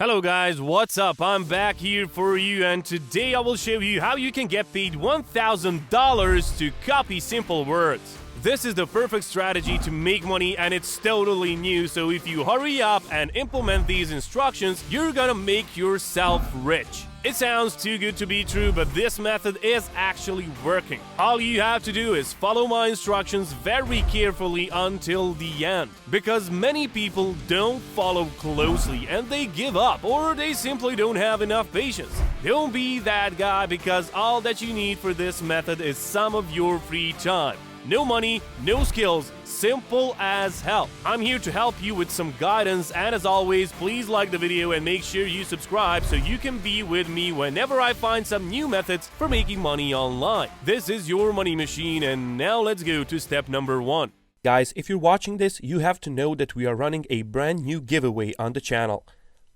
Hello guys, what's up? I'm back here for you, and today I will show you how you can get paid $1,000 to copy simple words. This is the perfect strategy to make money, and it's totally new, so if you hurry up and implement these instructions, you're gonna make yourself rich. It sounds too good to be true, but this method is actually working. All you have to do is follow my instructions very carefully until the end. Because many people don't follow closely and they give up, or they simply don't have enough patience. Don't be that guy, because all that you need for this method is some of your free time. No money, no skills, simple as hell. I'm here to help you with some guidance, and as always, please like the video and make sure you subscribe so you can be with me whenever I find some new methods for making money online. This is your money machine, and now let's go to step number 1. Guys, if you're watching this, you have to know that we are running a brand new giveaway on the channel.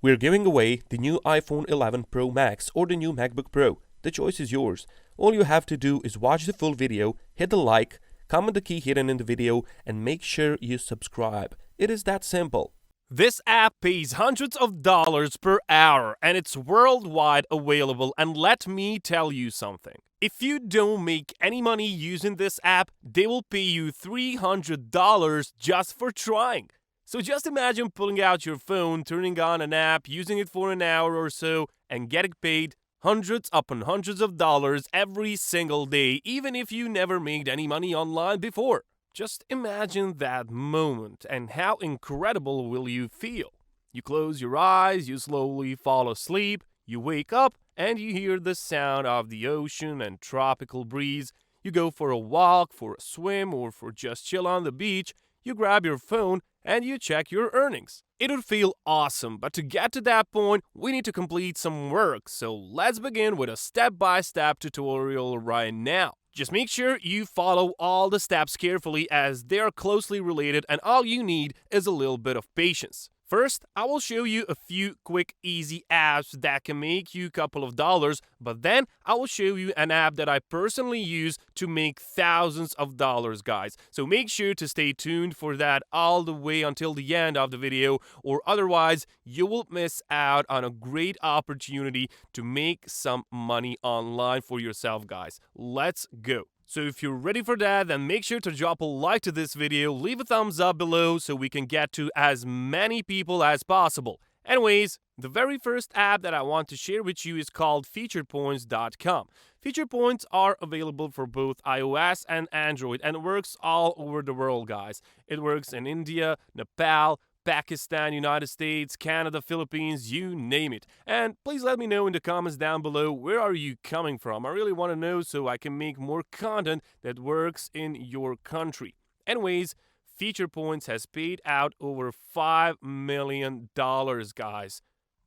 We're giving away the new iPhone 11 Pro Max or the new MacBook Pro. The choice is yours. All you have to do is watch the full video, hit the like, comment the key hidden in the video, and make sure you subscribe. It is that simple. This app pays hundreds of dollars per hour, and it's worldwide available, and let me tell you something. If you don't make any money using this app, they will pay you $300 just for trying. So just imagine pulling out your phone, turning on an app, using it for an hour or so, and getting paid hundreds upon hundreds of dollars every single day, even if you never made any money online before. Just imagine that moment, and how incredible will you feel? You close your eyes, you slowly fall asleep, you wake up, and you hear the sound of the ocean and tropical breeze. You go for a walk, for a swim, or for just chill on the beach. You grab your phone and you check your earnings. It would feel awesome, but to get to that point, we need to complete some work. So let's begin with a step-by-step tutorial right now. Just make sure you follow all the steps carefully, as they are closely related, and all you need is a little bit of patience. First, I will show you a few quick, easy apps that can make you a couple of dollars, but then I will show you an app that I personally use to make thousands of dollars, guys. So make sure to stay tuned for that all the way until the end of the video, or otherwise you will miss out on a great opportunity to make some money online for yourself, guys. Let's go. So if you're ready for that, then make sure to drop a like to this video, leave a thumbs up below so we can get to as many people as possible. Anyways, the very first app that I want to share with you is called FeaturePoints.com. FeaturePoints are available for both iOS and Android, and works all over the world, guys. It works in India, Nepal, Pakistan, United States, Canada, Philippines, you name it. And please let me know in the comments down below, where are you coming from? I really want to know so I can make more content that works in your country. Anyways, FeaturePoints has paid out over $5 million, guys.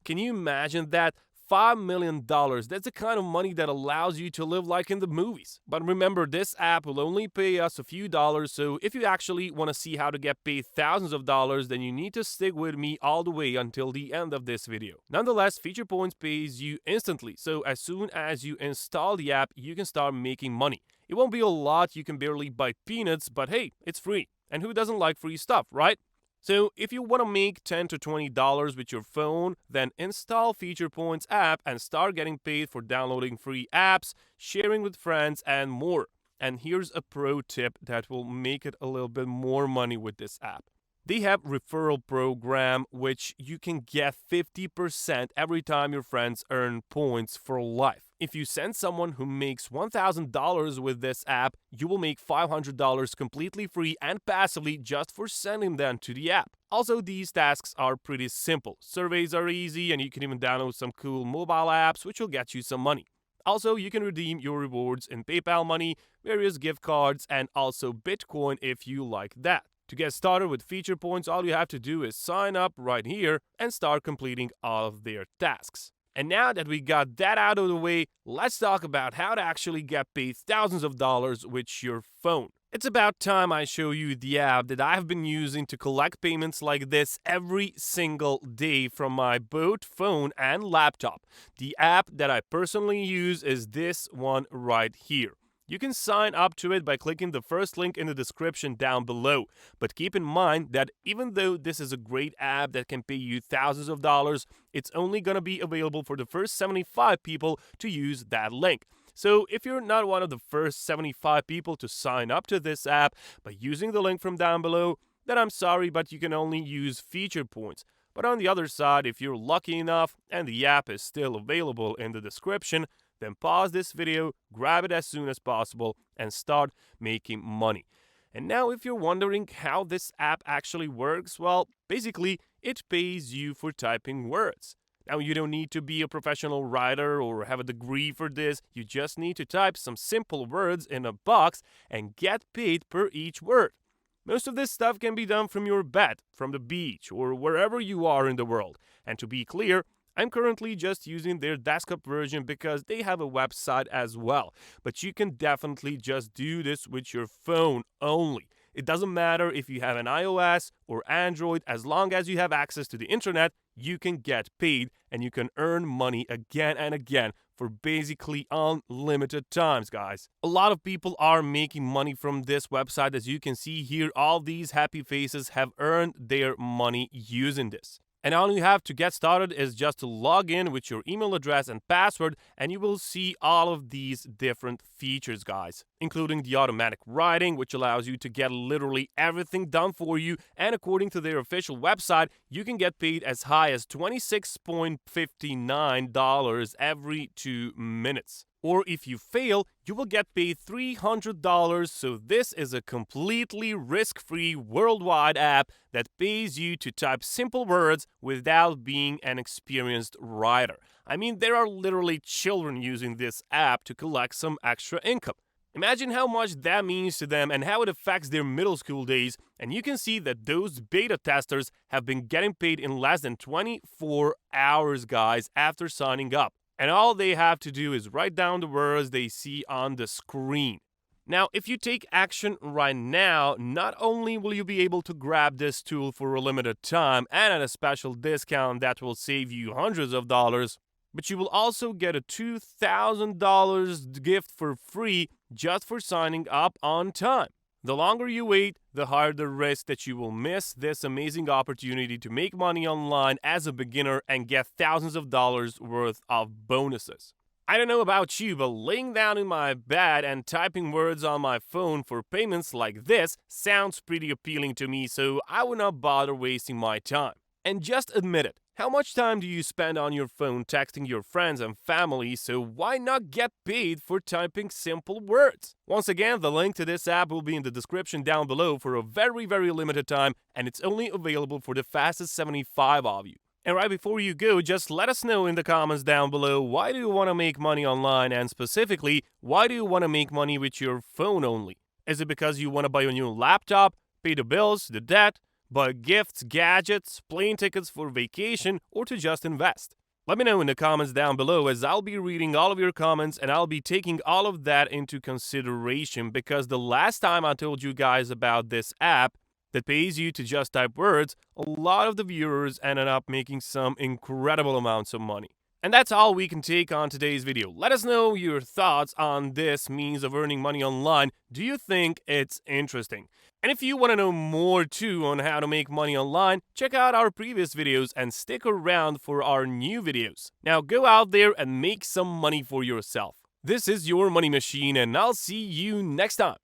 Can you imagine that? $5 million. That's the kind of money that allows you to live like in the movies. But remember, this app will only pay us a few dollars, so if you actually want to see how to get paid thousands of dollars, then you need to stick with me all the way until the end of this video. Nonetheless, FeaturePoints pays you instantly, so as soon as you install the app, you can start making money. It won't be a lot, you can barely buy peanuts, but hey, it's free. And who doesn't like free stuff, right? So if you want to make $10 to $20 with your phone, then install FeaturePoints app and start getting paid for downloading free apps, sharing with friends, and more. And here's a pro tip that will make it a little bit more money with this app. They have referral program, which you can get 50% every time your friends earn points for life. If you send someone who makes $1,000 with this app, you will make $500 completely free and passively just for sending them to the app. Also, these tasks are pretty simple. Surveys are easy, and you can even download some cool mobile apps which will get you some money. Also, you can redeem your rewards in PayPal money, various gift cards, and also Bitcoin if you like that. To get started with FeaturePoints, all you have to do is sign up right here and start completing all of their tasks. And now that we got that out of the way, let's talk about how to actually get paid thousands of dollars with your phone. It's about time I show you the app that I've been using to collect payments like this every single day from my both phone and laptop. The app that I personally use is this one right here. You can sign up to it by clicking the first link in the description down below. But keep in mind that even though this is a great app that can pay you thousands of dollars, it's only going to be available for the first 75 people to use that link. So if you're not one of the first 75 people to sign up to this app by using the link from down below, then I'm sorry, but you can only use feature points. But on the other side, if you're lucky enough and the app is still available in the description, then pause this video, grab it as soon as possible, and start making money. And now if you're wondering how this app actually works, well, basically, it pays you for typing words. Now, you don't need to be a professional writer or have a degree for this. You just need to type some simple words in a box and get paid per each word. Most of this stuff can be done from your bed, from the beach, or wherever you are in the world. And to be clear, I'm currently just using their desktop version because they have a website as well. But you can definitely just do this with your phone only. It doesn't matter if you have an iOS or Android, as long as you have access to the internet, you can get paid and you can earn money again and again for basically unlimited times, guys. A lot of people are making money from this website. As you can see here, all these happy faces have earned their money using this. And all you have to get started is just to log in with your email address and password, and you will see all of these different features, guys, including the automatic writing, which allows you to get literally everything done for you. And according to their official website, you can get paid as high as $26.59 every 2 minutes. Or if you fail, you will get paid $300. So this is a completely risk-free worldwide app that pays you to type simple words without being an experienced writer. I mean, there are literally children using this app to collect some extra income. Imagine how much that means to them and how it affects their middle school days, and you can see that those beta testers have been getting paid in less than 24 hours, guys, after signing up. And all they have to do is write down the words they see on the screen. Now, if you take action right now, not only will you be able to grab this tool for a limited time and at a special discount that will save you hundreds of dollars, but you will also get a $2,000 gift for free just for signing up on time. The longer you wait, the higher the risk that you will miss this amazing opportunity to make money online as a beginner and get thousands of dollars worth of bonuses. I don't know about you, but laying down in my bed and typing words on my phone for payments like this sounds pretty appealing to me, so I would not bother wasting my time. And just admit it. How much time do you spend on your phone texting your friends and family, so why not get paid for typing simple words? Once again, the link to this app will be in the description down below for a very, very limited time, and it's only available for the fastest 75 of you. And right before you go, just let us know in the comments down below, why do you want to make money online, and specifically, why do you want to make money with your phone only? Is it because you want to buy a new laptop, pay the bills, the debt, buy gifts, gadgets, plane tickets for vacation, or to just invest? Let me know in the comments down below, as I'll be reading all of your comments and I'll be taking all of that into consideration, because the last time I told you guys about this app that pays you to just type words, a lot of the viewers ended up making some incredible amounts of money. And that's all we can take on today's video. Let us know your thoughts on this means of earning money online. Do you think it's interesting? And if you want to know more too on how to make money online, check out our previous videos and stick around for our new videos. Now go out there and make some money for yourself. This is your Money Machine, and I'll see you next time.